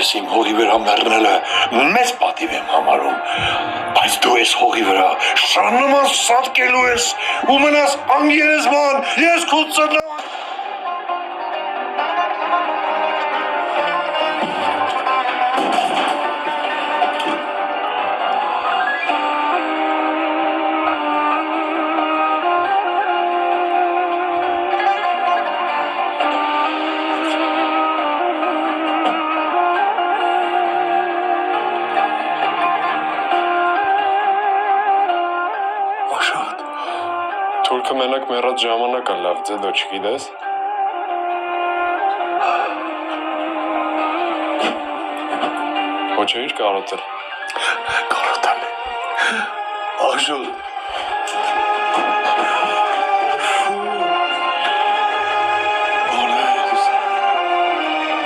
ես իմ հողի վրա մեռնելը մեծ պատիվ եմ համարում, բայց դու ես հողի վրա շաննման սատկելու ես ու մնաս անգերեզման, ես քո ծնող Թուրքը մենակ մեռած ժամանակը լավ ձեդո չգիտես։ Ոչ էիր կարոտել։ Կարոտալ է։ Աշոտ,